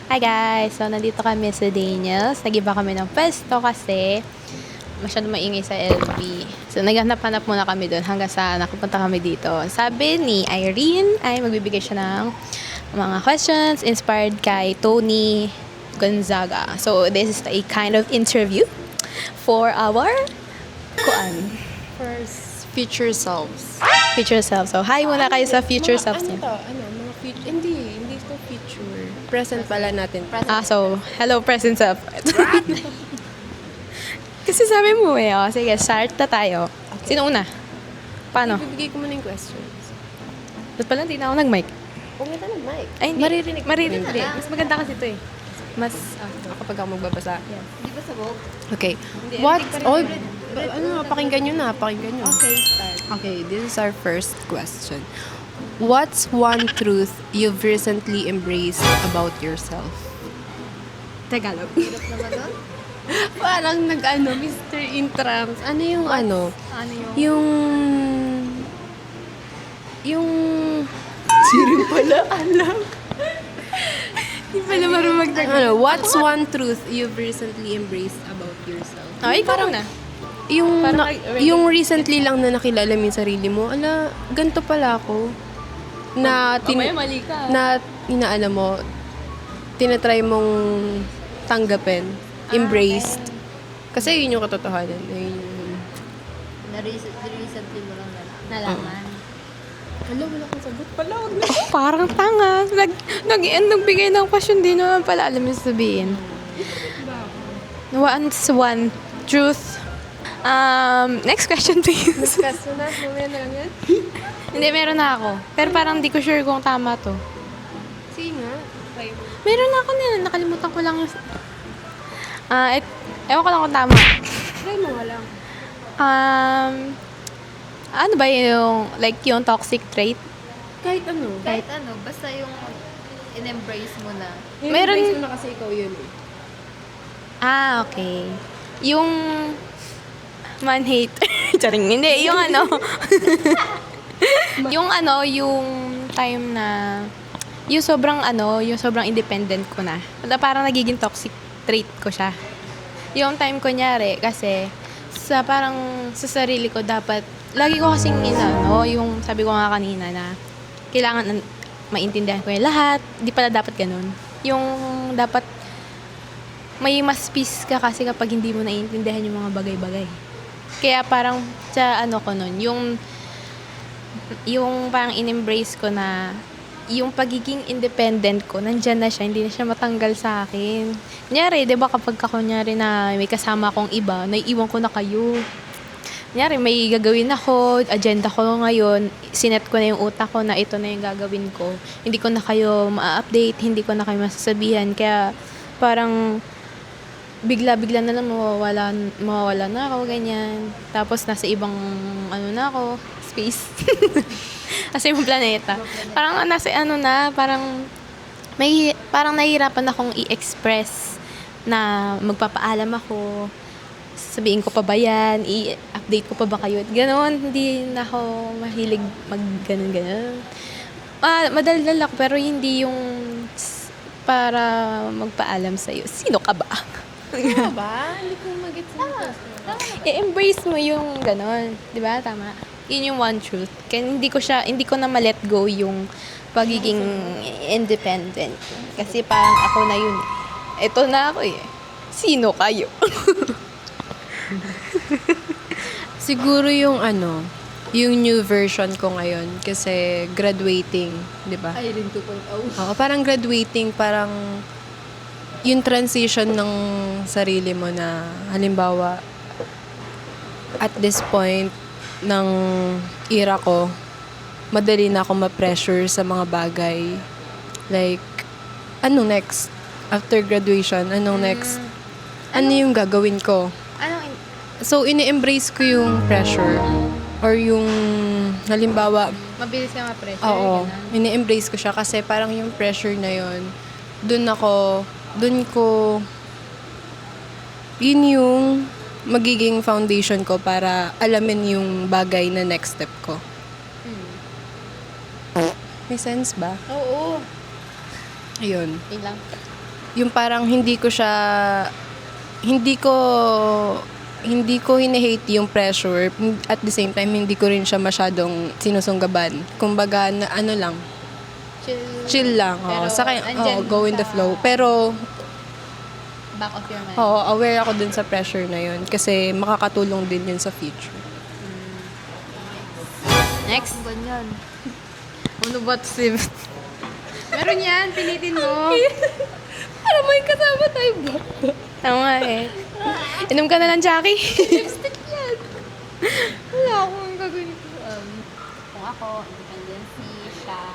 Hi guys! So, nandito kami sa Daniels. Nag-iba kami ng pwesto kasi masyado maingay sa LB. So, naghanap-hanap muna kami doon hanggang sa nakapunta kami dito. Sabi ni Irene ay magbibigay siya ng mga questions inspired kay Tony Gonzaga. So, this is a kind of interview for our First, future selves. future self. So, hi muna kayo sa future selves niyo. Mga future, hindi to future. Present pala natin. So, hello present self. Kasi sabi mo sige, start na tayo. Sino una? Paano? Bibigay ko muna yung questions. Ba't pala hindi na ako nag-mic? Kung ito na mic. Ay, hindi. Maririnig. Maririnig. Hindi. Mas maganda kasi ito eh. Mas, Kapag ako magbabasa. Di ba sabog? Okay. Pakinggan nyo na. Pakinggan nyo. Okay, start. Okay, this is our first question. What's one truth you've recently embraced about yourself? Tagalog. Hirap naman nun. Parang Mr. Intrams. Ano yung Ano yung... Yung... Siring pala, alam. Hindi pala marunong magtagalog. What's one truth you've recently embraced about yourself? Ay, parang na. Yung, Parang yung recently lang na nakilala mo yung sarili mo, ganito pala ako. Na, mali ka. na inaalam mo, tinatry mong tanggapin, embraced. Kasi yun yung katotohanan. Yun yung... Recently mo lang nalaman. Wala kang sagot pala. Parang tanga. Nagbigay ng question, di naman pala alam yung sabihin. What's one truth? Next question please. Kaso na, mamaya na lang yan. Hindi, meron na ako. Pero parang di ko sure kung tama to. Sige nga. Try mo. Meron na ako nakalimutan ko lang yung... ewan ko lang kung tama. Try mo nga lang. Ano ba yung toxic trait? Kahit ano. Kahit ano, basta yung in-embrace mo na. Meron- Meron. Na kasi ikaw yun eh. Okay. Yung man-hate. Charing, hindi. Yung yung time na, yung sobrang independent ko na. Parang nagiging toxic trait ko siya. Yung time kunyari, kasi, parang sa sarili ko dapat, lagi ko kasing yung sabi ko nga kanina na, kailangan maintindihan ko yung lahat. Di pala dapat ganun. Yung dapat, may mas peace ka kasi kapag hindi mo naiintindihan yung mga bagay-bagay. Kaya parang sa ko nun, yung parang in-embrace ko na yung pagiging independent ko, nandyan na siya, hindi na siya matanggal sa akin. Kunyari, di ba kapag kunyari na may kasama akong iba, naiiwan ko na kayo. Kunyari, may gagawin ako, agenda ko ngayon, sinet ko na yung utak ko na ito na yung gagawin ko. Hindi ko na kayo ma-update, hindi ko na kayo masasabihan. Kaya parang bigla-bigla na lang mawawala na ako, ganyan. Tapos nasa ibang na ako, space. Nasa ibang planeta. Parang nasa parang nahihirapan akong i-express na magpapaalam ako. Sabihin ko pa ba yan? I-update ko pa ba kayo? Ganon, hindi na ako mahilig mag-ganon. Madaldal ako, pero hindi yung para magpaalam sa'yo. Sino ka ba? Tama ba? Hindi ko mag-gets mo. I-embrace mo yung ganon. Di ba? Tama. Yun yung one truth. Kaya hindi ko na ma-let go yung pagiging independent. Kasi parang ako na yun. Ito na ako eh. Sino kayo? Siguro yung yung new version ko ngayon kasi graduating, di ba? Ay, rin 2.0. Oo, parang graduating, parang yung transition ng sarili mo na halimbawa at this point ng era ko, madali na ako ma-pressure sa mga bagay. Like, ano next? After graduation, anong next? Ano yung gagawin ko? So, ini-embrace ko yung pressure. Or yung, halimbawa, Mabilis ka ma-pressure. oo, ini-embrace ko siya kasi parang yung pressure na yun, yun yung magiging foundation ko para alamin yung bagay na next step ko. May sense ba? Oo. Ayun. Yun lang. yung parang hindi ko hine-hate yung pressure. At the same time, hindi ko rin siya masyadong sinusunggaban. Kumbaga, na, ano lang, chill lang. Pero Go in the flow. Pero, back of your mind. aware ako dun sa pressure na yun. Kasi makakatulong din yun sa future. Next. Ganyan. Ano ba si... Meron yan, pilitin mo. Para may kasama tayo ba? Tama nga eh. Inom ka na lang, Jackie. Wala akong gagawin. Kung ako, independency, siya.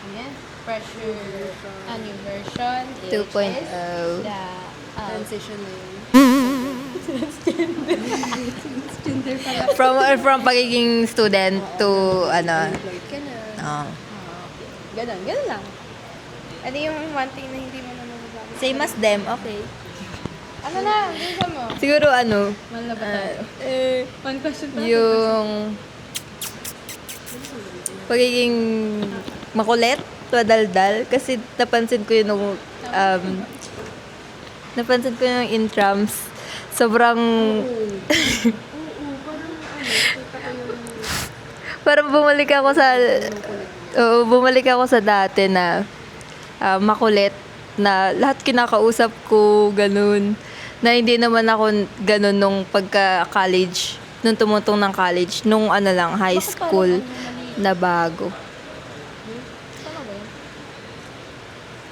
Ano yan? Pressure. Ano yung version? 2.0. The, Transition na yun. From pagiging student to ano. Employed ka na. Ganon lang. Ano yung one thing na hindi mo naman nagawa? Same as them, okay. Ano na? Bisa mo? Siguro ano, Malala ba tayo? One question pa. yung pagiging makulit, madaldal. Kasi napansin ko yun napansin ko yung intrams. Sobrang parang bumalik ako sa dati na makulit na lahat kinakausap ko ganun, na hindi naman ako ganun nung pagka-college, nung tumutong ng college, nung ano lang, high school na bago.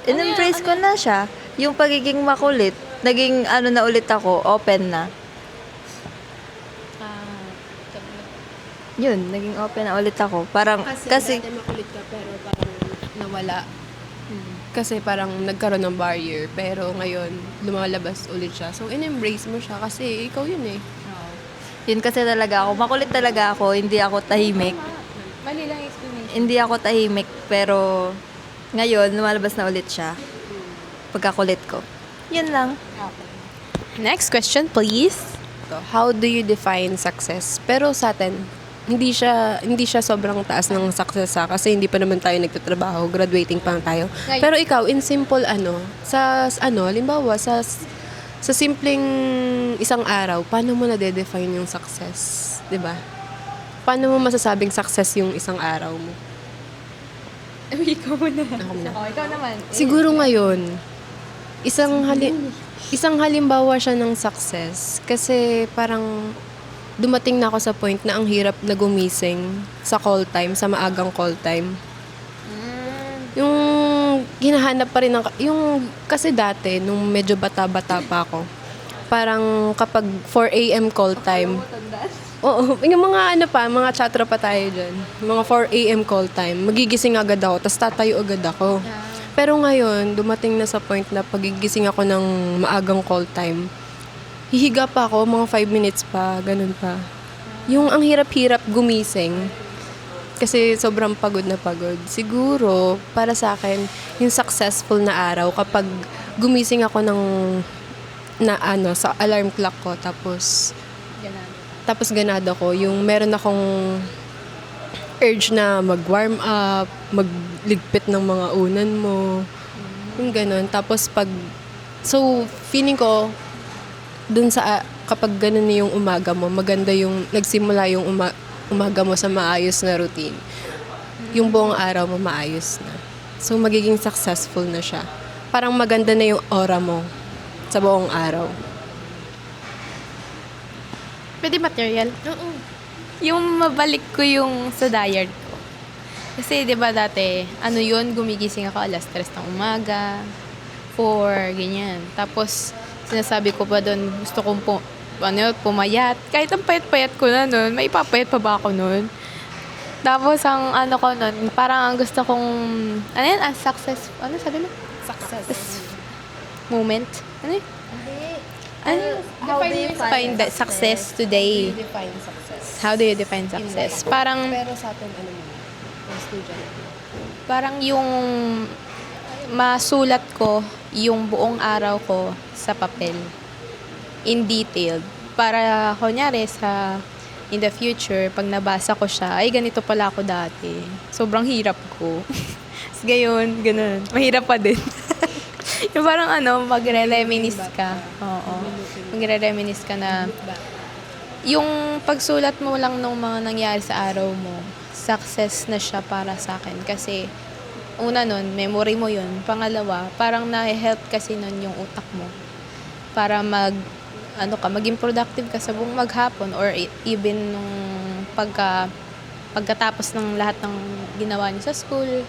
In-embrace ko na siya. Yung pagiging makulit, naging ano na ulit ako, open na. Yun, naging open na ulit ako. Parang, kasi dati makulit ka pero parang nawala. Kasi parang nagkaroon ng barrier. Pero ngayon, lumalabas ulit siya. So, in-embrace mo siya kasi ikaw yun eh. yun kasi talaga ako. Makulit talaga ako, hindi ako tahimik. Mali lang explanation. Hindi ako tahimik, pero ngayon, lumalabas na ulit siya. Pagkakulit ko. Yun lang. Next question, please. How do you define success? Pero sa atin, hindi siya sobrang taas ng success kasi hindi pa naman tayo nagtatrabaho, graduating pa lang tayo. Ngayon. Pero ikaw in simple halimbawa sa simpleng isang araw, paano mo na-define yung success, 'di ba? Paano mo masasabing success yung isang araw mo? Ikaw muna. Ako muna. Ikaw naman. Siguro ngayon, isang halimbawa siya ng success kasi parang dumating na ako sa point na ang hirap na gumising sa call time, sa maagang call time. Yung hinahanap pa rin kasi dati nung medyo bata-bata pa ako, parang kapag 4 a.m. call time, oo, yung mga chatra pa tayo dyan, mga 4 a.m. call time, magigising agad ako, tapos tatayo agad ako. Pero ngayon, dumating na sa point na pagigising ako ng maagang call time, hihiga pa ako, mga 5 minutes pa, ganun pa. Yung ang hirap-hirap gumising, kasi sobrang pagod na pagod. Siguro, para sa akin, yung successful na araw, kapag gumising ako sa alarm clock ko, tapos ganado ko, yung meron akong urge na mag-warm up, magligpit ng mga unan mo, yung ganun. Tapos feeling ko, dun sa kapag ganun na yung umaga mo, maganda yung nagsimula yung umaga mo sa maayos na routine. Yung buong araw mo maayos na. So magiging successful na siya. Parang maganda na yung aura mo sa buong araw. Pwede material? Oo. Yung mabalik ko yung sa diary ko. Kasi 'di ba dati, gumigising ako alas 3 ng umaga, 4, ganyan. Tapos sinasabi ko pa doon, gusto kong pumayat. Kahit ang payat-payat ko na noon, may ipapayat pa ba ako noon? Tapos ang ko noon, parang ang gusto kong, success, sabi mo? Success. Moment? Ano yun? How do you Define that success today. Define success. How do you define success? Parang, Pero sa atin, yung student. parang yung masulat ko yung buong araw ko sa papel. In detail. Para, kunyari, in the future, pag nabasa ko siya, ay, ganito pala ako dati. Sobrang hirap ko. Tapos gayon, ganun. Mahirap pa din. Yung parang magre-reminisce ka. Oo. Magre-reminisce ka na yung pagsulat mo lang ng mga nangyari sa araw mo, success na siya para sa akin. Kasi, una nun, memory mo yun. Pangalawa, parang na-help kasi nun yung utak mo para maging productive ka sa buong maghapon or even nung pagkatapos ng lahat ng ginawa niyo sa school,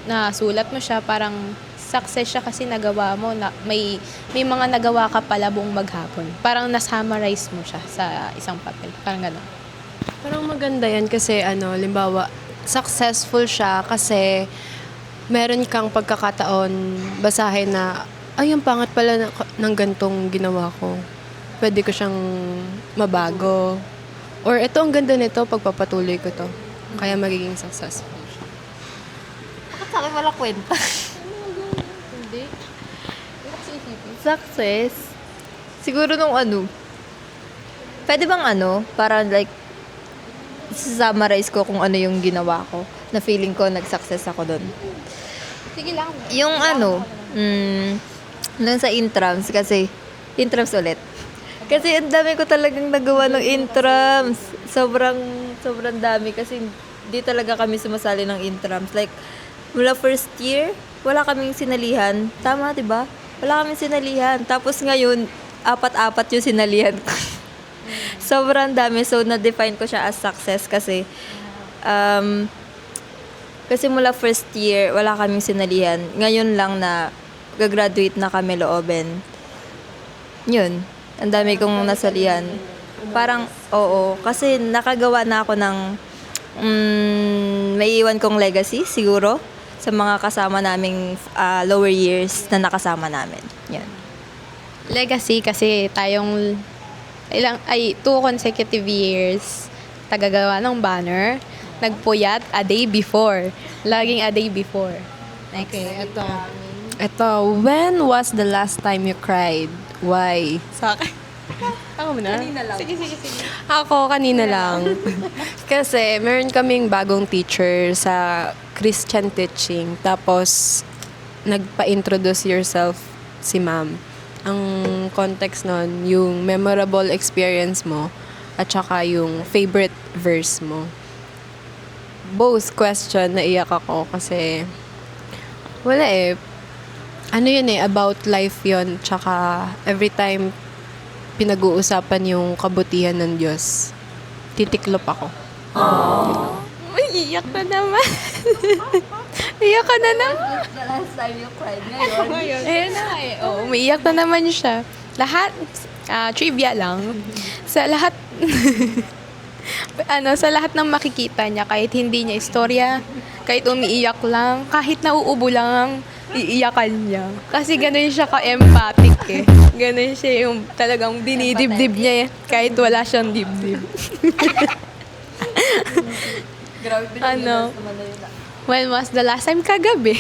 na sulat mo siya, parang success siya kasi nagawa mo, na may mga nagawa ka pala buong maghapon. Parang na-summarize mo siya sa isang papel. Parang gano'n. Parang maganda yan kasi limbawa, successful siya kasi meron kang pagkakataon basahin na, ay, ang pangat pala ng gantong ginawa ko. Pwede ko siyang mabago. Or ito, ang ganda nito, pagpapatuloy ko to. Kaya magiging successful siya. Bakit sa akin wala kwenta? Hindi. Success? Siguro nung pwede bang para like, summarize ko kung ano yung ginawa ko, na feeling ko nag-success ako doon. Sige lang. Yung nung sa intrams, kasi, intrams ulit. Kasi ang dami ko talagang nagawa ng intrams. Sobrang dami kasi di talaga kami sumasali ng intrams. Like, mula first year, wala kaming sinalihan. Tama, di ba? Wala kaming sinalihan. Tapos ngayon, 4 yung sinalihan ko. Sobrang dami. So, na-define ko siya as success kasi mula first year, wala kaming sinalihan. Ngayon lang na gagraduate na kami looben. Yun. Ang dami kong nasalihan. Parang, oo. Kasi nakagawa na ako ng may iwan kong legacy, siguro, sa mga kasama naming lower years na nakasama namin. Yan. Legacy kasi tayong 2 consecutive years tagagawa ng banner, nagpuyat a day before. Laging a day before. Next. Okay, ito. When was the last time you cried? Why? Sa akin. Ako muna? Kanina lang. Sige. Ako, kanina lang. Kasi, meron kaming bagong teacher sa Christian teaching. Tapos, nagpa-introduce yourself si ma'am. Ang context nun, yung memorable experience mo at saka yung favorite verse mo. Both question, naiyak ako kasi wala yun about life yun. Tsaka every time pinag-uusapan yung kabutihan ng Diyos, titiklop ako. Iyak na naman. Iyak ka na naman. The last time you cried ngayon. Ayun na umiiyak na naman siya. Lahat, trivia lang. Sa lahat, sa lahat ng makikita niya, kahit hindi niya istorya, kahit umiiyak lang, kahit nauubo lang, iiyakan niya. Kasi ganun siya ka-empathic Ganun siya yung talagang dinidibdib niya kahit wala siyang dibdib. Grabe When was the last time? Kagabi.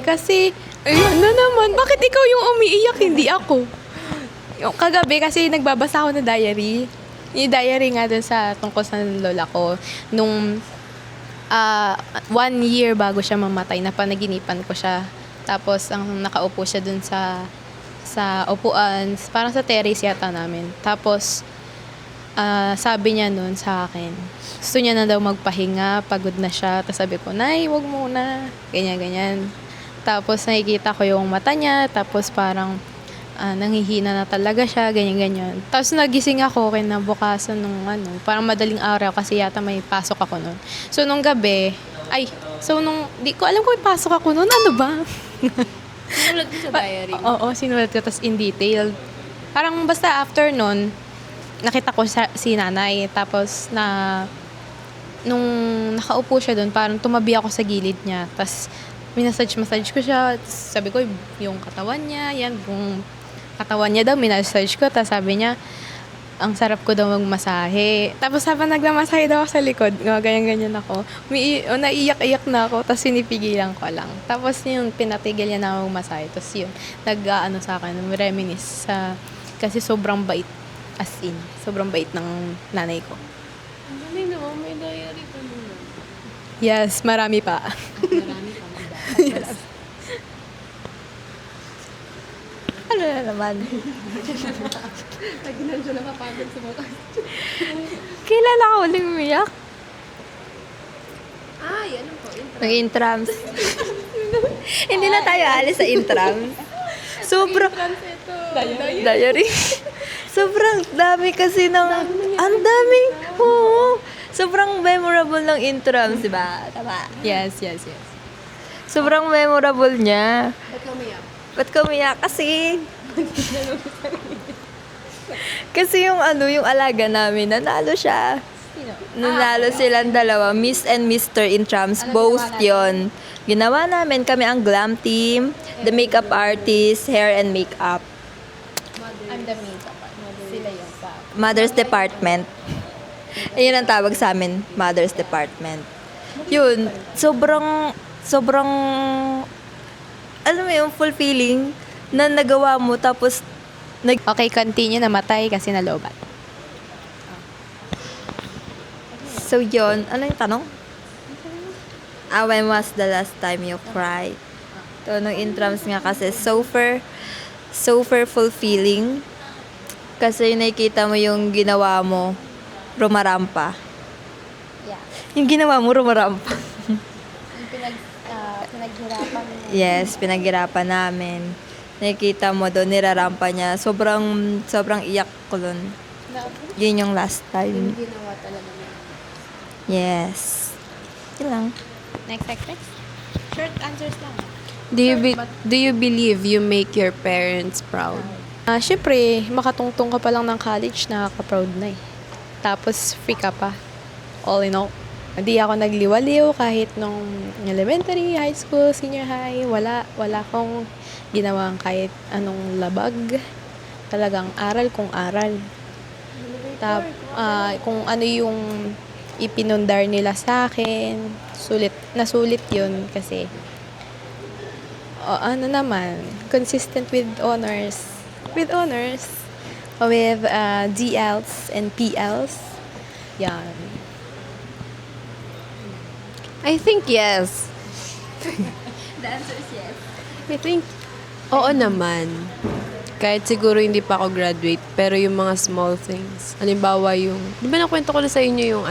Kasi, ayun na naman, bakit ikaw yung umiiyak, hindi ako? Yung kagabi kasi nagbabasa ako ng diary. Yung diary nga dun sa tungkol sa lola ko. Nung 1 year bago siya mamatay, napanaginipan ko siya. Tapos, ang nakaupo siya dun sa upuan, parang sa terrace yata namin. Tapos, sabi niya nun sa akin, gusto niya na daw magpahinga, pagod na siya. Tapos sabi ko, Nay, wag muna. Ganyan. Tapos nakikita ko yung mata niya, tapos parang nanghihina na talaga siya, ganyan. Tapos nagising ako kinabukasan nung parang madaling araw kasi yata may pasok ako nun. So nung gabi, di ko alam kung may pasok ako nun, ano ba? Sinulat mo sa diary? Oo, sinulat ko, tas in detail. Parang basta after nun, nakita ko si nanay, tapos nung nakaupo siya doon, parang tumabi ako sa gilid niya, tapos minasage ko siya, sabi ko, yung katawan niya, yung katawan niya daw, minasage ko, tapos sabi niya, ang sarap ko daw magmasahe. Tapos habang nagmamasahe daw ako sa likod, ganyan ako, naiiyak-iyak na ako, tapos sinipigilan ko lang. Tapos yung pinatigil niya na magmasahe, tapos yun, sa akin, reminisce kasi sobrang bait. As in, sobrang bait ng nanay ko. Hindi naman, may diary ka naman. Yes, marami pa. Marami pa ba? Yes. na naman. Lagi na siya nakapagod sa mga Kailan ako uling umiyak? Ay, ano po? Nag-intrams. Hindi na tayo alis sa intrams. Sobrang... Diary. Sobrang dami kasi ng... Ang daming... Oo. Sobrang memorable ng intrams, di ba? Tama. Yes. Sobrang memorable niya. Ba't lumiyak? Ba't ka umiyak? Kasi yung yung alaga namin, nanalo siya. Nanalo silang dalawa, Miss and Mr. Intrams, both yon. Ginawa namin, kami ang glam team, the makeup artist, hair and makeup. I'm the makeup. Sila yung sa... Mother's Department. Ayun ang tawag sa amin, Mother's Department. Yun, sobrang, alam mo yung fulfilling na nagawa mo, tapos, Okay, continue. Namatay kasi nalobat. so yun, ano yung tanong? When was the last time you cried? Ito, nung intrams nga kasi, super fulfilling. Kasi nakikita mo yung ginawa mo, rumarampa. Yeah. Yung ginawa mo, rumarampa. Yung pinaghirapan mo. Yes, pinaghirapan namin. Nakikita mo doon, nirarampa niya. Sobrang iyak ko doon. Yun yung last time. Ginawa talaga niya. Yes. Yun lang. Next. Short answers lang. Do you believe you make your parents proud? Siyempre, makatungtong ka pa lang ng college, nakaka-proud na eh. Tapos, free ka pa. All in all. Hindi ako nagliwaliw kahit nung elementary, high school, senior high. Wala akong ginawang kahit anong labag. Talagang aral kung aral. Kung ano yung ipinundar nila sa akin, nasulit yun kasi consistent with honors. With DLs and PLs. Yan. I think yes. The answer is yes. I think, oo naman. Kahit siguro hindi pa ako graduate, pero yung mga small things. Halimbawa yung, di ba nakwento ko na sa inyo yung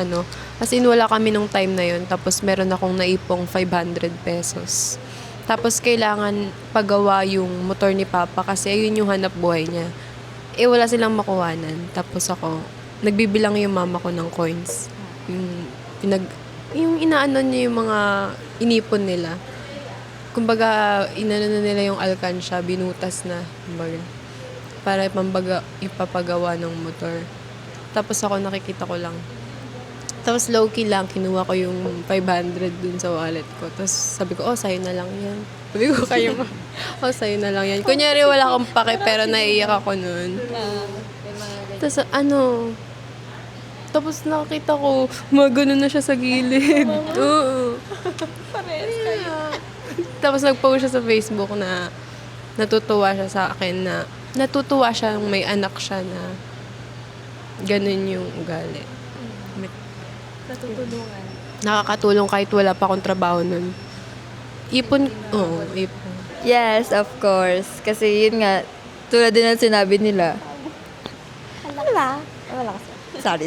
as in wala kami nung time na yun, tapos meron akong naipong 500 pesos. Tapos kailangan pagawa yung motor ni Papa kasi ayun yung hanap buhay niya. Wala silang makuhanan. Tapos ako, nagbibilang yung mama ko ng coins. Yung inaano niya yung mga inipon nila. Kumbaga, inano na nila yung alkansya, binutas na, kumbaga, para ipapagawa ng motor. Tapos ako nakikita ko lang. Tapos low-key lang, kinuha ko yung 500 dun sa wallet ko. Tapos sabi ko, sa'yo na lang yan. Sabi ko kayo mo, sa'yo na lang yan. Kunyari wala akong pake, pero naiiyak ako nun. Tapos tapos nakita ko, magano na siya sa gilid. Oo. Tapos nag-post siya sa Facebook na natutuwa siya sa akin na natutuwa siya nung may anak siya na ganun yung ugali. Natutulungan. Nakakatulong kahit wala pa akong trabaho nun. Ipon. Yes, of course. Kasi yun nga, tulad din ang sinabi nila. Wala kasi. Sorry.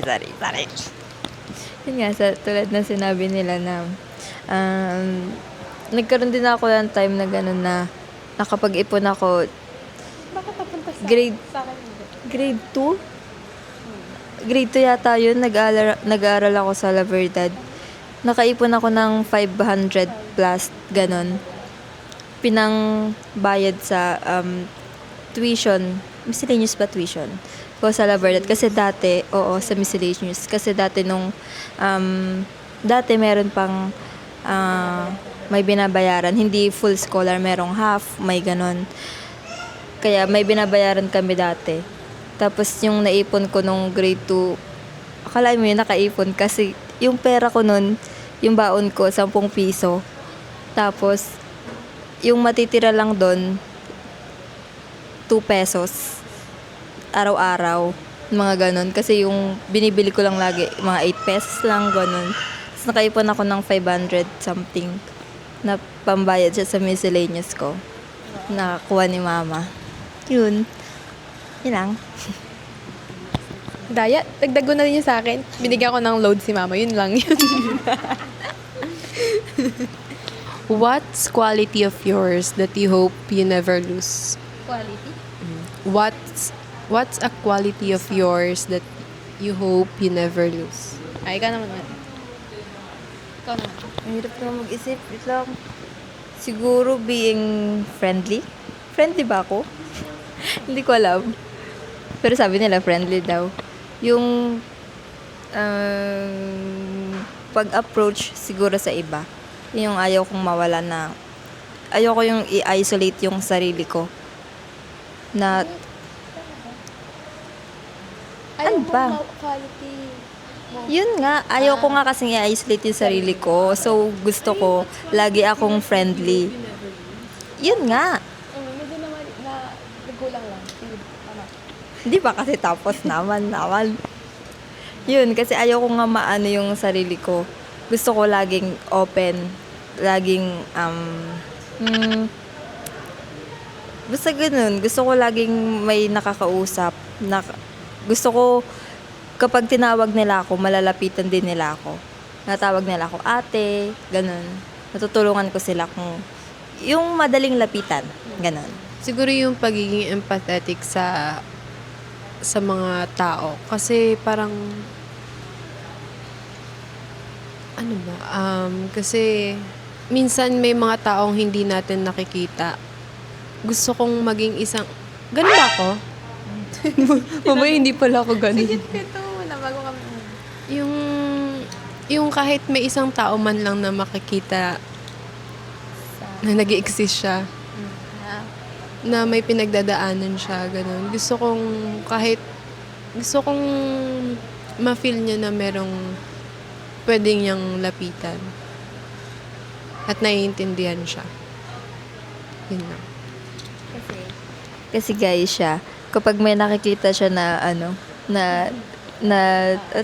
Yun nga, tulad na sinabi nila na nagkaroon din ako ng time na gano'n na nakapag-ipon ako grade 2? Grade 2 yata yun, nag-aaral ako sa La Verdad. Nakaipon ako ng 500 plus, gano'n. Pinangbayad sa tuition, miscellaneous ba tuition? Ko sa La Verdad. Kasi dati, sa miscellaneous. Kasi dati dati meron pang may binabayaran. Hindi full scholar, merong half, may ganon. Kaya may binabayaran kami dati. Tapos yung naipon ko nung grade 2, akalain mo yun, nakaipon. Kasi yung pera ko nun, yung baon ko, 10 piso. Tapos, yung matitira lang doon, 2 pesos. Araw-araw. Mga ganon. Kasi yung binibili ko lang lagi, mga 8 pesos lang, ganon. Tapos nakaipon ako ng 500 something na pambayad siya sa miscellaneous ko. Nakakuha ni mama. Yun. Yun lang. Daya, dagdag ko na rin yun sa akin. Binigyan ko ng load si mama. Yun lang yun. What's quality of yours that you hope you never lose? Quality? What's a quality of yours that you hope you never lose? Ay, ikaw naman. Ikaw naman. Ang hirap naman mag-isip. Wait lang. Siguro being friendly. Friendly ba ako? Hindi ko alam. Pero sabi nila friendly daw. Yung pag-approach siguro sa iba. Yun yung ayaw kong mawala na ayaw ko yung i-isolate yung sarili ko. Na ano ba? Quality mo. Yun nga, ayaw ko nga kasing i-isolate yung sarili ko. So, gusto ko, lagi akong friendly. Yun nga. Medyo naman na nagulang lang. Sige, tama. Hindi ba kasi tapos naman. Yun, kasi ayaw ko nga maano yung sarili ko. Gusto ko laging open. Laging, basta ganun. Gusto ko laging may nakakausap. Gusto ko, kapag tinawag nila ako, malalapitan din nila ako. Natawag nila ako, ate, ganun. Natutulungan ko sila kung, yung madaling lapitan, ganun. Siguro yung pagiging empathetic sa mga tao. Kasi parang ano ba? Kasi minsan may mga taong hindi natin nakikita. Gusto kong maging isang ganun ba ako? Mamaya hindi pala ako ganun. Ito, wala bago kami. Yung kahit may isang tao man lang na makikita na nag-exist siya, na may pinagdadaanan siya, ganun. Gusto kong ma-feel niya na merong pwedeng niyang lapitan. At naiintindihan siya. Yun lang. Kasi guys siya, kapag may nakikita siya na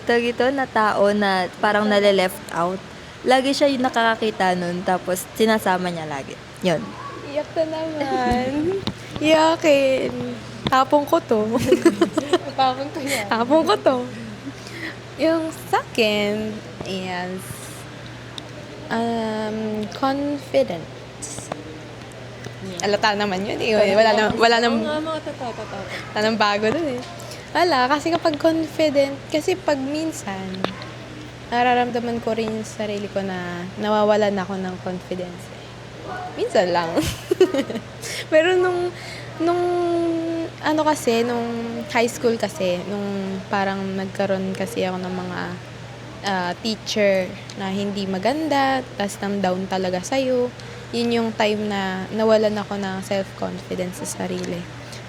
tawag ito, na tao na parang nale-left out, lagi siya yung nakakakita nun, tapos sinasama niya lagi. Yun. Iyak na naman. Iyakin. Tapong ko to. Tapong ko to. Yung second is confident. Alata naman yun eh. Wala nang bago dun eh. Wala, kasi kapag confident, kasi pag minsan, nararamdaman ko rin yung sarili ko na nawawalan ako ng confidence. Minsan lang. Pero nung high school kasi, nung parang nagkaroon kasi ako ng mga teacher na hindi maganda, tas down talaga sa'yo, yun yung time na nawalan ako ng self-confidence sa sarili.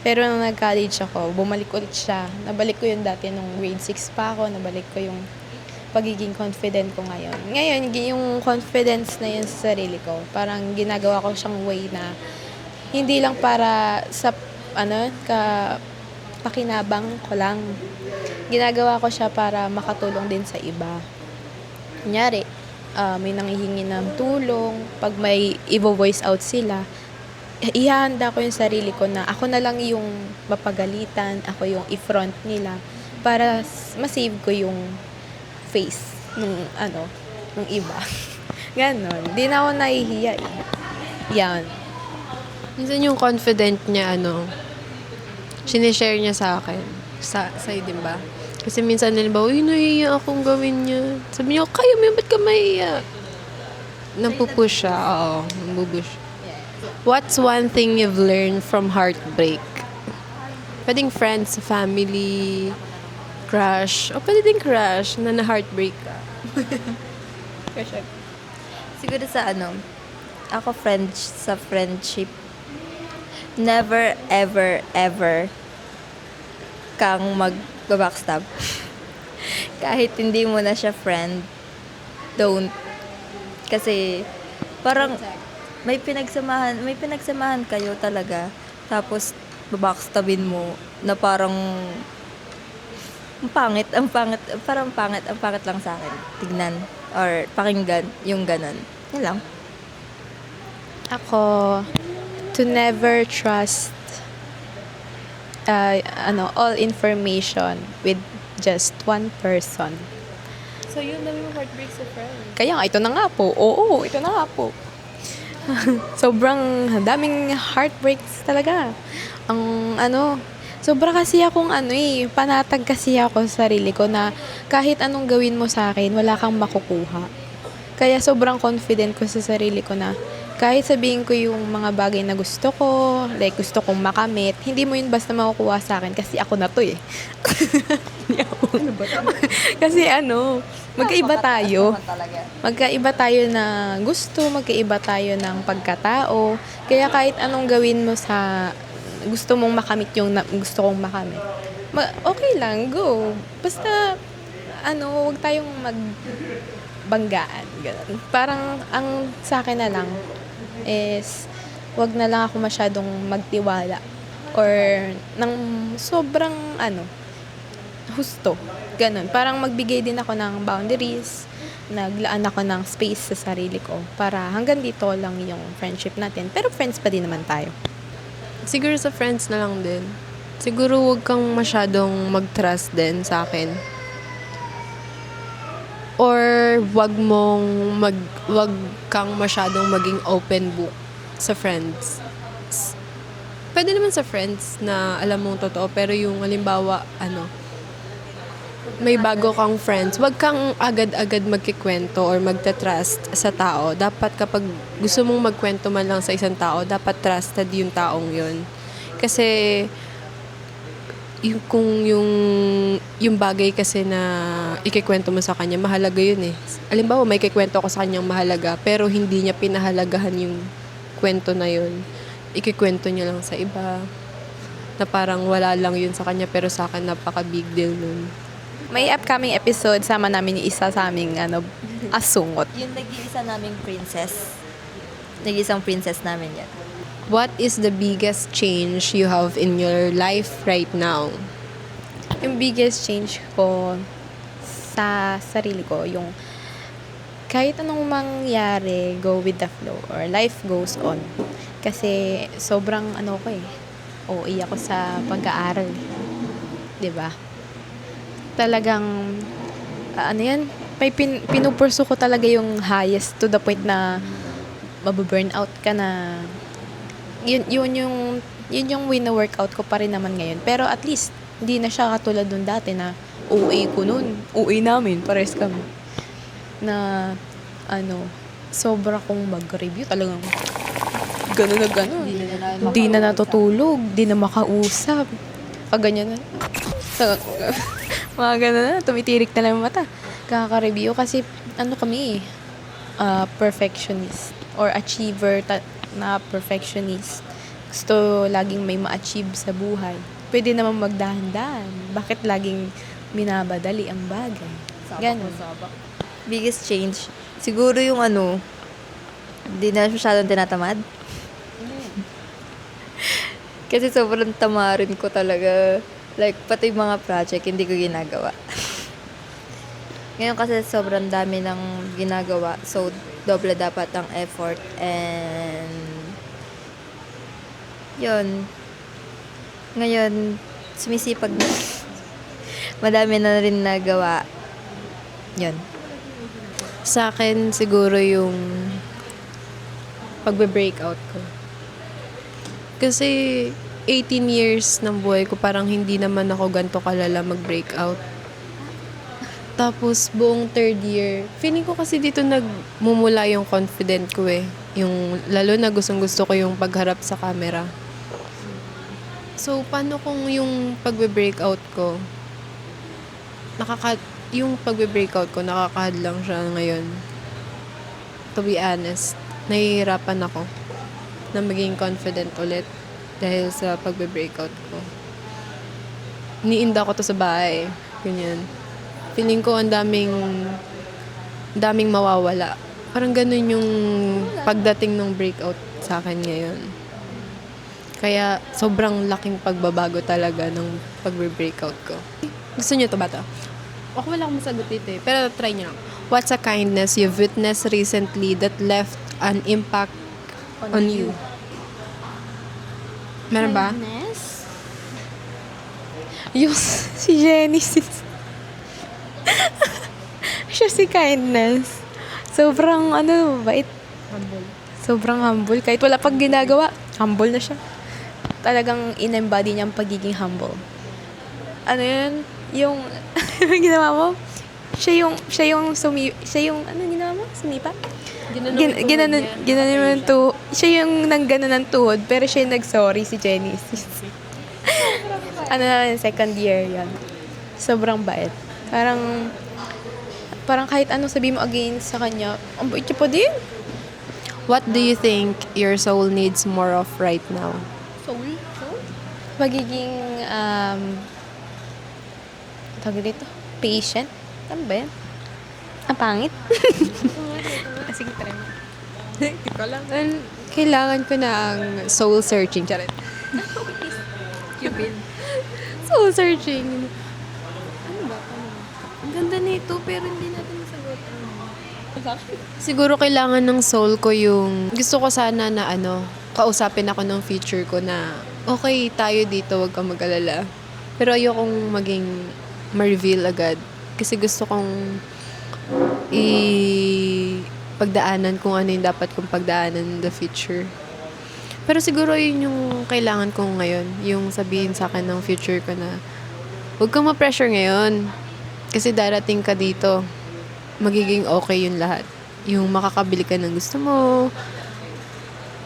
Pero nung nag-college ako, bumalik ulit siya. Nabalik ko yun dati nung grade 6 pa ako, nabalik ko yung pagiging confident ko ngayon. Ngayon, yung confidence na yun sa sarili ko, parang ginagawa ko siyang way na hindi lang para sa pakinabang ko lang. Ginagawa ko siya para makatulong din sa iba. Kunyari, may nanghihingi ng tulong, pag may i-voice out sila, ihahanda ko yung sarili ko na ako na lang yung mapagalitan, ako yung i-front nila para ma-save ko yung face nung iba. Ganon. Di na ako nahihiya eh. Yan. Minsan yung confident niya, sinishare niya sa akin. Sa'yo din ba? Kasi minsan ba, uy, nahihiya akong gawin niya. Sabi niya, kaya mo yun, ba't ka mahihiya? Nampupush siya. Oo, nambubush. What's one thing you've learned from heartbreak? Pwedeng friends, family, crush. O pwede din crush na na-heartbreak ka. Siguro sa ako sa friendship, never, ever, ever kang mag-backstab. Kahit hindi mo na siya friend, don't. Kasi parang may pinagsamahan kayo talaga. Tapos babackstabin mo na parang ang pangit lang sa akin. Tignan or pakinggan yung ganon. Yan lang. Ako, to never trust all information with just one person. So, yun dami mo heartbreak sa friend. Kaya nga, ito na nga po. Oo, ito na nga po. Sobrang daming heartbreaks talaga. Sobra kasi akong panatag kasi ako sa sarili ko na kahit anong gawin mo sa akin, wala kang makukuha. Kaya sobrang confident ko sa sarili ko na kahit sabihin ko yung mga bagay na gusto ko, like gusto kong makamit, hindi mo yun basta makukuha sa akin kasi ako na to eh. Hindi ako. Kasi magkaiba tayo. Magkaiba tayo na gusto, magkaiba tayo ng pagkatao. Kaya kahit anong gawin mo sa gusto mong makamit yung gusto kong makamit, okay lang, go. Basta, huwag tayong magbanggaan. Ganun. Parang, ang sa akin na lang is, wag na lang ako masyadong magtiwala or ng sobrang, husto. Ganun. Parang magbigay din ako ng boundaries, naglaan ako ng space sa sarili ko para hanggang dito lang yung friendship natin. Pero friends pa din naman tayo. Siguro sa friends na lang din. Siguro huwag kang masyadong mag-trust din sa akin. Or wag kang masyadong maging open book sa friends. Pwede naman sa friends na alam mong totoo, pero yung halimbawa, may bago kang friends, wag kang agad-agad magkikwento or magta-trust sa tao. Dapat kapag gusto mong magkwento man lang sa isang tao, dapat trusted yung taong yun. Kasi yung bagay kasi na ikikwento mo sa kanya, mahalaga yun eh. Halimbawa, may ikikwento ko sa kanyang mahalaga, pero hindi niya pinahalagahan yung kwento na yun. Ikikwento niya lang sa iba, na parang wala lang yun sa kanya, pero sa akin napaka-big deal nun. May upcoming episode, sama namin yung isa sa aming asungot. Yung nag-iisa naming princess. Nag-iisang princess namin yan. What is the biggest change you have in your life right now? Yung biggest change ko sa sarili ko, yung kahit anong mangyari, go with the flow or life goes on. Kasi sobrang OA ako sa pag-aaral. 'Di ba? Talagang pinupurso ko talaga yung highest to the point na mababurn out ka na. Yun yung wina-workout ko pa rin naman ngayon. Pero at least, hindi na siya katulad nung dati na OA ko nun. OA namin, pares kami. Na, sobra kong mag-review. Talagang, gano'n na gano'n. Hindi na natutulog. Hindi na makausap. Pag ganyan na. Mga gano'n na. Tumitirik na lang yung mata. Kaka-review kasi, kami perfectionist. Or achiever na perfectionist. Gusto laging may ma-achieve sa buhay. Pwede naman magdahan-dahan. Bakit laging minabadali ang bagay? Ganon. Biggest change? Siguro yung hindi na masyadong tinatamad. Kasi sobrang tamarin ko talaga. Like, pati yung mga project, hindi ko ginagawa. Ngayon kasi sobrang dami ng ginagawa. So, doble dapat ang effort and yun. Ngayon, sumisipag na. Madami na rin nagawa. Yun. Sa akin, siguro yung pagbe-breakout ko. Kasi 18 years ng buhay ko, parang hindi naman ako ganito kalala mag-breakout. Tapos, buong third year, feeling ko kasi dito nagmumula yung confident ko eh. Yung, lalo na gustong-gusto ko yung pagharap sa camera. So, paano kung yung pagbe-breakout ko, yung pagbe-breakout ko, nakakahadlang siya ngayon. To be honest, nahihirapan ako na maging confident ulit dahil sa pagbe-breakout ko. Niinda ko to sa bahay. Ganyan. Feeling ko ang daming mawawala. Parang ganun yung pagdating ng breakout sa akin ngayon. Kaya sobrang laking pagbabago talaga ng pagbe-breakout ko. Gusto niyo to ba to? Ako wala akong masagot dito eh. Pero try niyo lang. What's a kindness you've witnessed recently that left an impact on you? Meron ba? Kindness? Yung si Genesis. Siya si Kindness. Sobrang bait. Humble. Sobrang humble. Kahit wala pag ginagawa, humble na siya. Talagang in-embody niya ang pagiging humble. Ano yun? Yung, ano ginawa mo? Siya yung ginawa mo? Sumipa? Ginanon mo ng tuhod. Siya yung nangganon ng tuhod, pero siya yung nag-sorry si Genesis. Second year yan. Sobrang bait. Parang kahit anong sabi mo against sa kanya, ang bait niya pa din. What do you think your soul needs more of right now? Soul? Magiging, tawag dito, patient. Ano ba yan? Ang pangit. Sige, try mo. Hindi ko lang. Kailangan ko na ang soul searching. Charit. Cupid. Soul searching. Ang ganda nito, pero hindi natin masagot. Siguro kailangan ng soul ko yung gusto ko sana na kausapin ako ng future ko na okay tayo dito, wag kang mag-alala. Pero ayokong maging ma-reveal agad kasi gusto kong pagdaanan kung ano yung dapat kong pagdaanan in the future. Pero siguro yun yung kailangan ko ngayon, yung sabihin sa akin ng future ko na huwag kang ma-pressure ngayon kasi darating ka dito, magiging okay yung lahat. Yung makakabili ka ng gusto mo,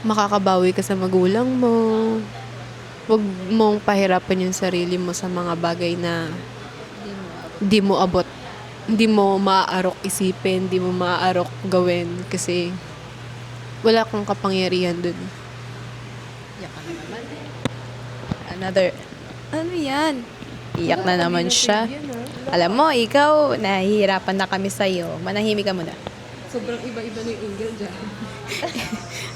makakabawi ka sa magulang mo, huwag mong pahirapan yung sarili mo sa mga bagay na di mo abot. Hindi mo maaarok isipin, hindi mo maaarok gawin kasi wala kang kapangyarihan dun. Another, ano yan? Iyak na naman siya. Alam mo, ikaw, nahihirapan na kami sa'yo. Manahimik ka muna. Sobrang iba-iba na yung angle dyan.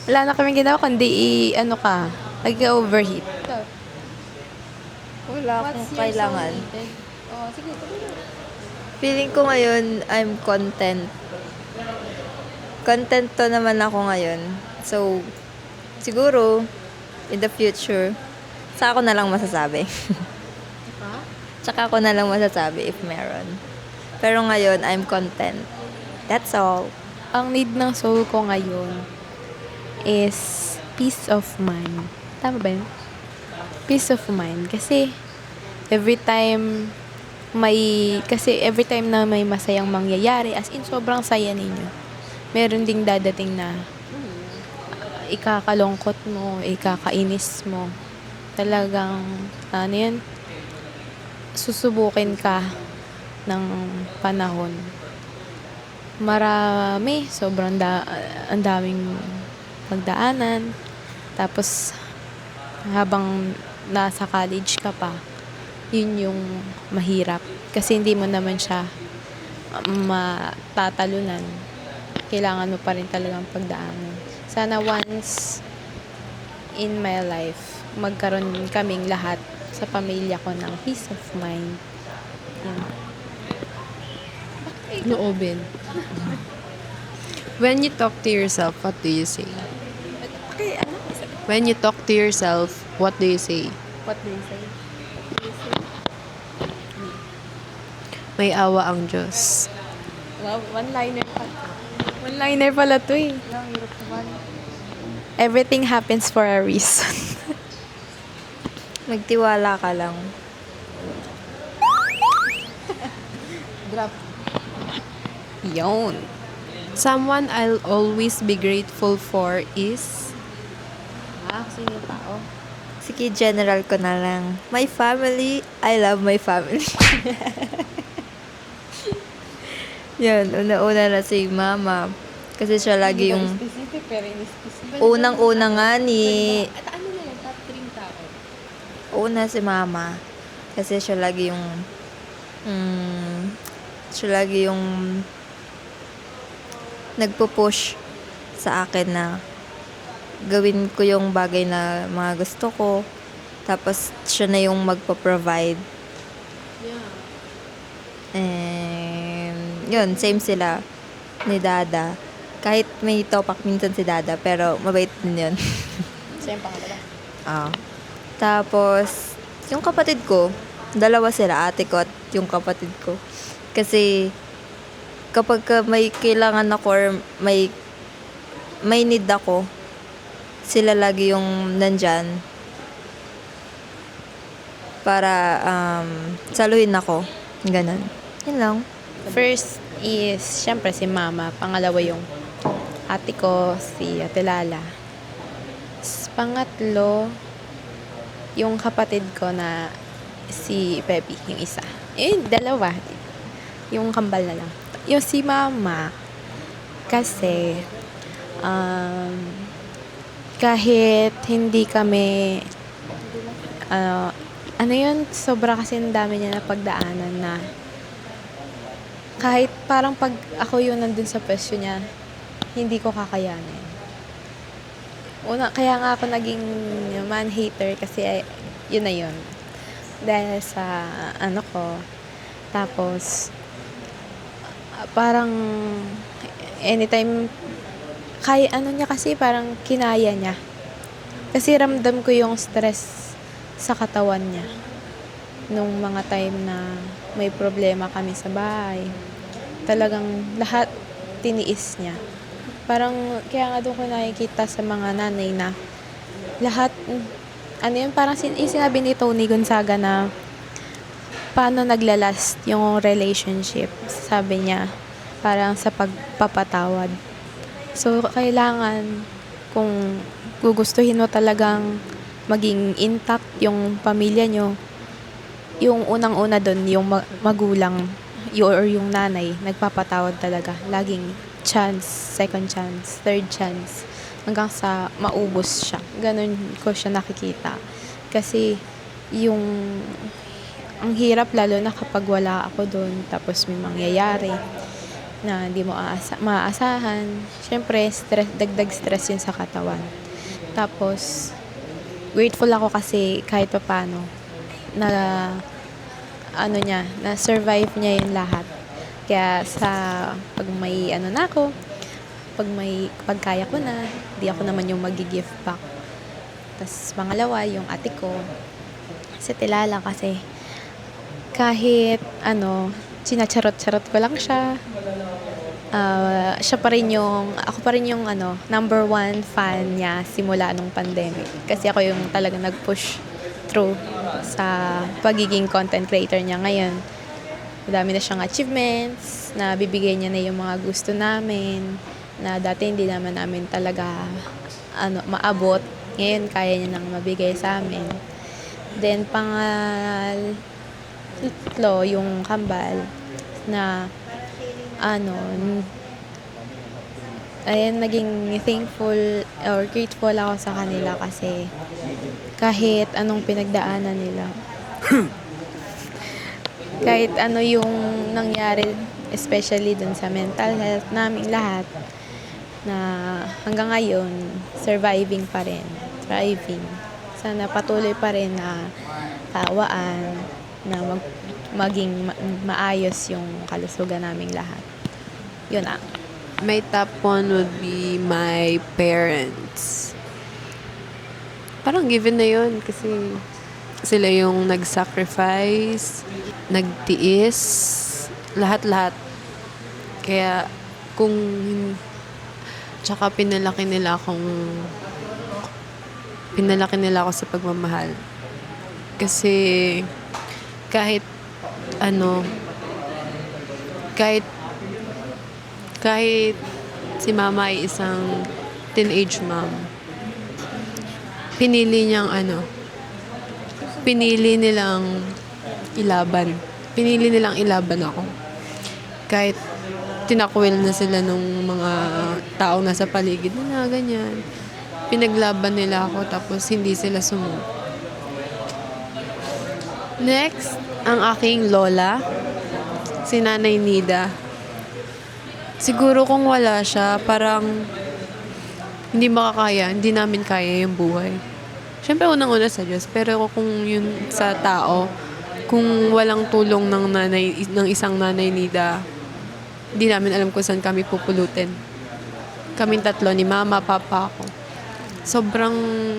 Wala na kami ginawa, kundi nag-overheat. Wala akong kailangan. Oh, sige, Feeling ko ngayon, I'm content. Content to naman ako ngayon. So, siguro, in the future, sa ako na lang masasabi. Tsaka ako na lang masasabi if meron. Pero ngayon, I'm content. That's all. Ang need ng soul ko ngayon is peace of mind. Tama ba yun? Peace of mind. Kasi every time na may masayang mangyayari, as in sobrang saya ninyo, meron ding dadating na ikakalungkot mo, ikakainis mo. Talagang, susubukin ka ng panahon. Marami, ang daming pagdaanan. Tapos, habang nasa college ka pa, yun yung mahirap. Kasi hindi mo naman siya matatalunan. Kailangan mo pa rin talagang pagdaanan. Sana once in my life, magkaroon kaming lahat sa pamilya ko ng peace of mind. Yun. Noobin. When you talk to yourself, what do you say? Okay, When you talk to yourself, what do you say? What do you say? May awa ang Diyos. Wow, one-liner pala. One-liner pala to eh. Everything happens for a reason. Magtiwala ka lang. Drop. Yun. Someone I'll always be grateful for is... Sino yung tao? Sige, general ko na lang. My family, I love my family. Yan, una-una na si mama. Kasi siya lagi yung Specific, pero in-specific. unang-una nga ni... Ano na yan? Top 3 tao. Una si mama. Kasi siya lagi yung... siya lagi yung... nagpo-push sa akin na gawin ko yung bagay na mga gusto ko. Tapos, siya na yung magpo-provide. And, yun, same sila ni Dada. Kahit may topak minsan si Dada, pero mabait din yun. Siya yung pangalawa. Tapos, yung kapatid ko, Dalawa sila, ate ko at yung kapatid ko. Kasi kapag may kailangan ako or may need ako, sila lagi yung nandyan para saluhin ako. Ganun. Yun lang. First is, syempre si mama. Pangalawa yung ate ko, si Ate Lala. Pangatlo, yung kapatid ko na si Pepe, yung isa. Dalawa. Yung kambal na lang. Yung si mama, kasi, kahit hindi kami, ano yun, sobra kasi ang dami niya na pagdaanan na kahit parang pag ako yung nandun sa pwesto niya, hindi ko kakayanin. Kaya nga ako naging man-hater kasi yun na yun. Dahil sa ano ko. Tapos, parang anytime, kaya ano niya kasi parang kinaya niya. Kasi ramdam ko yung stress sa katawan niya. Nung mga time na may problema kami sa bahay. Talagang lahat tiniis niya. Parang, kaya nga doon ko nakikita sa mga nanay na lahat, ano yun, parang sinabi ni Tony Gonzaga na paano naglalast yung relationship. Sabi niya, parang sa pagpapatawad. So, kailangan kung gugustuhin mo talagang maging intact yung pamilya nyo, yung unang-una doon, yung magulang, or yung nanay, nagpapatawad talaga. Laging chance, second chance, third chance, hanggang sa maubos siya. Ganun ko siya nakikita. Kasi, ang hirap lalo na kapag wala ako doon, tapos may mangyayari na hindi mo maaasahan. Siyempre, dagdag stress yun sa katawan. Tapos, grateful ako kasi kahit paano na na-survive niya yung lahat. Kaya pag may na ako, pagkaya ko na, di ako naman yung mag-give back. Tapos pangalawa, yung ate ko, si Tilala kasi kahit sinacharot-charot ko lang siya. Ako pa rin yung number one fan niya simula nung pandemic. Kasi ako yung talagang nag-push through sa pagiging content creator niya ngayon. Madami na siyang achievements, na bibigay niya na yung mga gusto namin, na dati hindi naman namin talaga maabot. Ngayon, kaya niya nang mabigay sa amin. Then, pangatlo, yung kambal, na naging thankful or grateful ako sa kanila kasi kahit anong pinagdaanan nila. Kahit ano yung nangyari, especially dun sa mental health namin lahat, na hanggang ngayon, surviving pa rin, thriving. Sana patuloy pa rin na tawaan, na maging maayos yung kalusugan naming lahat. Yun na. My top one would be my parents. Parang given na yun kasi sila yung nag-sacrifice, nagtiis, lahat-lahat. Kaya tsaka pinalaki nila ako sa pagmamahal. Kasi kahit si mama ay isang teenage mom, pinili nilang ilaban ako. Kahit tinakwil na sila nung mga taong nasa paligid na ganyan. Pinaglaban nila ako tapos hindi sila sumuko. Next, ang aking lola, si Nanay Nida. Siguro kung wala siya, parang hindi namin kaya yung buhay. Siyempre, unang-una sa Diyos, pero kung yun sa tao, kung walang tulong ng isang Nanay Nida, hindi namin alam kung saan kami pupulutin. Kaming tatlo, ni mama, papa, ako. Sobrang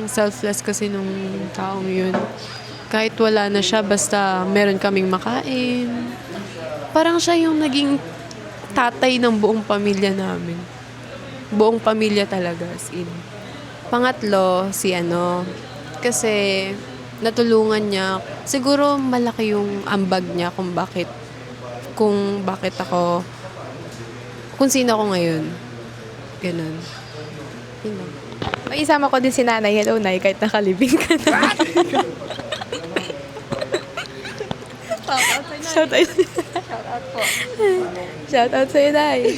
selfless kasi nung taong yun. Kahit wala na siya, basta meron kaming makain. Parang siya yung naging tatay ng buong pamilya namin. Buong pamilya talaga, as in. Pangatlo, si kasi natulungan niya. Siguro malaki yung ambag niya kung bakit ako, kung sino ako ngayon. Ganun. Yun lang. May isama ko din si nanay. Hello, nay, kahit nakalibing ka na. Shout out. Shoutout po. Shout out sa'yo, nay.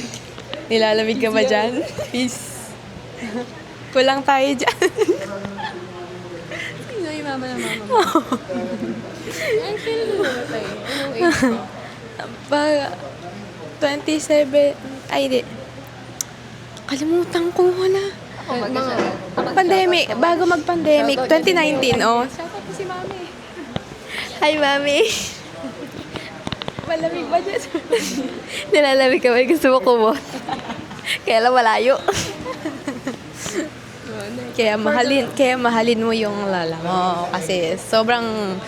Nilalamig ka ba dyan? Peace. Kulang tayo dyan. Sino yung mama na mama mo? Ay, kailan mo namatay? Anong age mo? Ba, 27, ay di. Kalimutan ko, wala. Pandemic, bago mag-pandemic, 2019, oh. Shout out po si mami. Hi, Mami. Malamig ba dyan? Nilalamig ka ba? Gusto mo kumot? Kaya lang malayo. Kaya mahalin mo yung lola mo. Kasi sobrang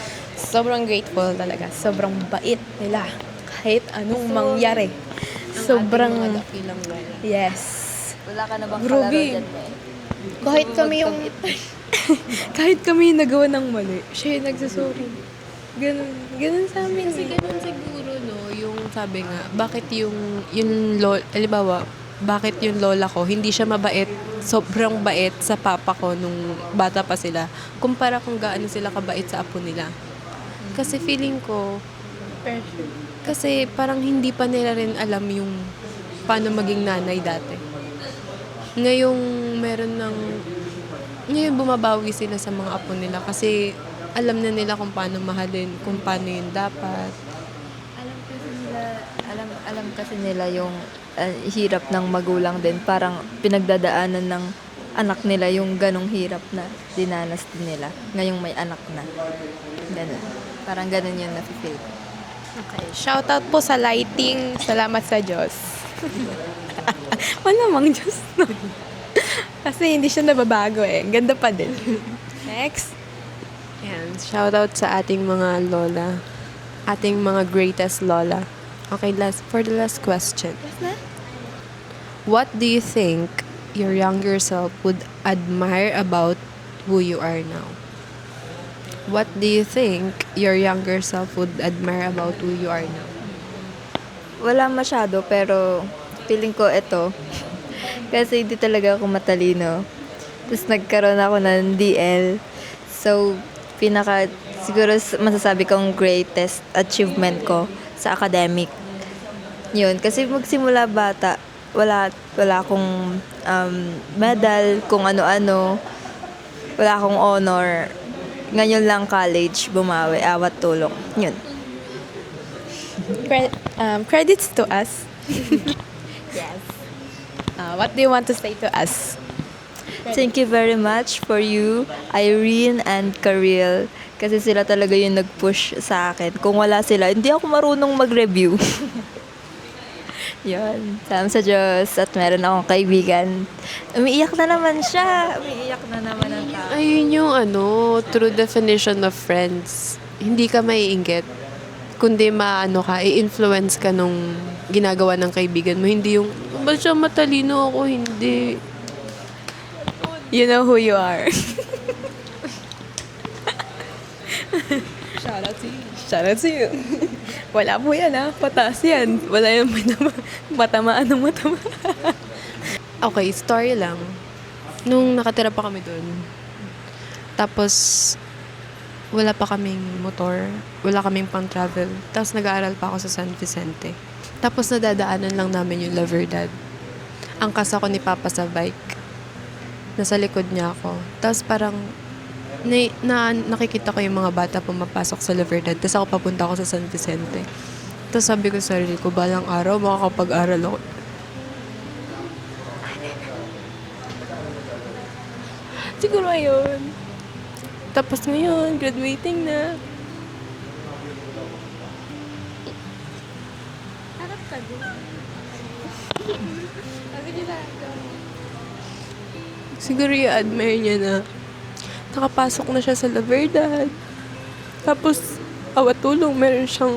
grateful talaga. Sobrang bait nila. Kahit anong mangyari. Sobrang, Ilang lola. yes. Wala ka na bang Grabe. kalaro dyan, eh? Kahit kami yung, kahit kami yung nagawa ng mali, siya yung nagsasorry. Ganun sa amin. Kasi ganun siguro, no, yung sabi nga, bakit yung lola, halimbawa, bakit yung lola ko, hindi siya mabait, sobrang bait sa papa ko nung bata pa sila, kumpara kung gaano sila kabait sa apo nila. Kasi feeling ko, kasi parang hindi pa nila rin alam yung paano maging nanay dati. Ngayon bumabawi sila sa mga apo nila kasi alam na nila kung paano mahalin, kung paano yun dapat. Alam kasi nila yung hirap ng magulang din. Parang pinagdadaanan ng anak nila yung ganong hirap na dinanas din nila. Ngayong may anak na. Ganun. Parang ganun yung nafe-feel. Okay. Shout out po sa lighting. Salamat sa Diyos. Malamang Diyos. No? Kasi hindi siya nababago eh. Ganda pa din. Next. Yan, shoutout sa ating mga lola. Ating mga greatest lola. Okay, for the last question. What do you think your younger self would admire about who you are now? What do you think your younger self would admire about who you are now? Wala masyado, pero feeling ko ito. Kasi hindi talaga ako matalino. Tapos nagkaroon ako ng DL. So, siguro masasabi kong greatest achievement ko sa academic. Yun, kasi magsimula bata, wala akong medal, kung ano-ano. Wala akong honor. Ngayon lang college, bumawi, awat tulong. Yun. Credits to us. Yes. What do you want to say to us? Thank you very much for you, Irene and Karil. Kasi sila talaga yung nag-push sa akin. Kung wala sila, hindi ako marunong mag-review. Yun. Salamat sa Diyos at meron akong kaibigan. Umiiyak na naman siya. Umiiyak na naman ang tao. Ayun yung true definition of friends. Hindi ka maiinggit. Kundi i-influence ka nung ginagawa ng kaibigan mo. Hindi yung, ba't siya matalino ako? Hindi. You know who you are. Shout out to you. Shout out to you. Wala po yan Patas yan. Wala yung matamaan ng matama. Okay, story lang. Nung nakatira pa kami dun, tapos wala pa kaming motor, wala kaming pang-travel, tapos nag-aaral pa ako sa San Vicente. Tapos nadadaanan lang namin yung La Verdad. Angkas ako ni Papa sa bike. Nasa likod niya ako. Tapos parang nakikita ko yung mga bata pumapasok sa La Verdad. Tapos ako papunta ako sa San Vicente. Tapos sabi ko sa sarili ko, balang araw makakapag-aral ako. Siguro ayun. Tapos ngayon, graduating na. Harap ka din. Siguro i-admire niya na nakapasok na siya sa La Verdad. Tapos, awat tulong, meron siyang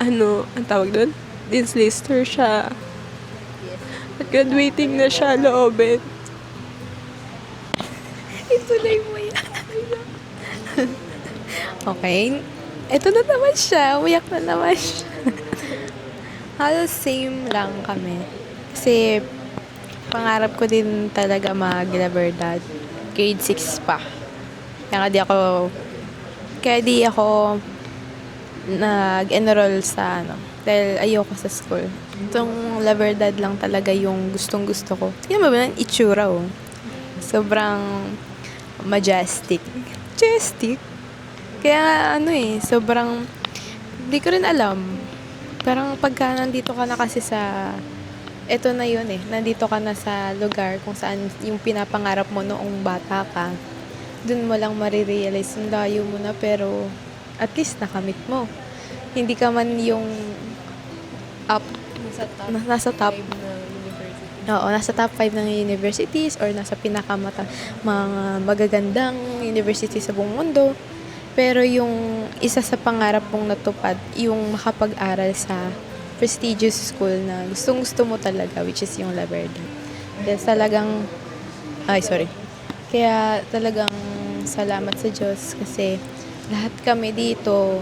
ang tawag doon? Dean's lister siya. At graduating na siya, loobin. Ituloy mo yan. Okay. Ito na naman siya. Umiyak na naman siya. Halos same lang kami. Kasi, pangarap ko din talaga mag-laberdad. Grade 6 pa. Kaya di ako nag-enroll sa dahil ayoko sa school. Itong laberdad lang talaga yung gustong-gusto ko. Tingnan mo ba yung itsura, oh? Sobrang majestic. Majestic? Kaya sobrang, hindi ko rin alam. Parang pagka nandito ka na kasi eto na yun nandito ka na sa lugar kung saan yung pinapangarap mo noong bata ka, dun mo lang marirealize yung layo mo na, pero at least nakamit mo. Hindi ka man yung up, nasa top na university. Oo, nasa top 5 ng universities or nasa mga magagandang university sa buong mundo. Pero yung isa sa pangarap mong natupad, yung makapag-aral sa prestigious school na gustong-gusto mo talaga, which is yung Laberdad. Kaya talagang salamat sa Diyos kasi lahat kami dito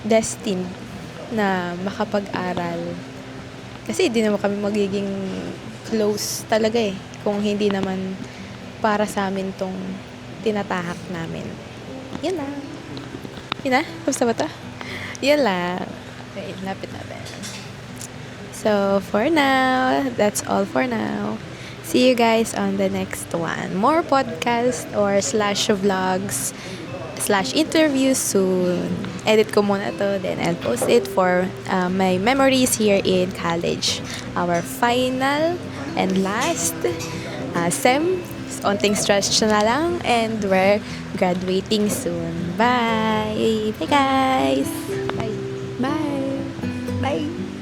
destined na makapag-aral. Kasi hindi naman kami magiging close talaga kung hindi naman para sa amin tong tinatahak namin. Yan lang. Yun na? Basta ba ito? Yan lang. Okay, lapit natin. So, for now, that's all for now. See you guys on the next one. More podcast or /vlogs /interviews soon. Edit ko muna to, then I'll post it for my memories here in college. Our final and last sem. Onting stretch na lang and we're graduating soon. Bye! Bye guys! Bye! Bye! Bye!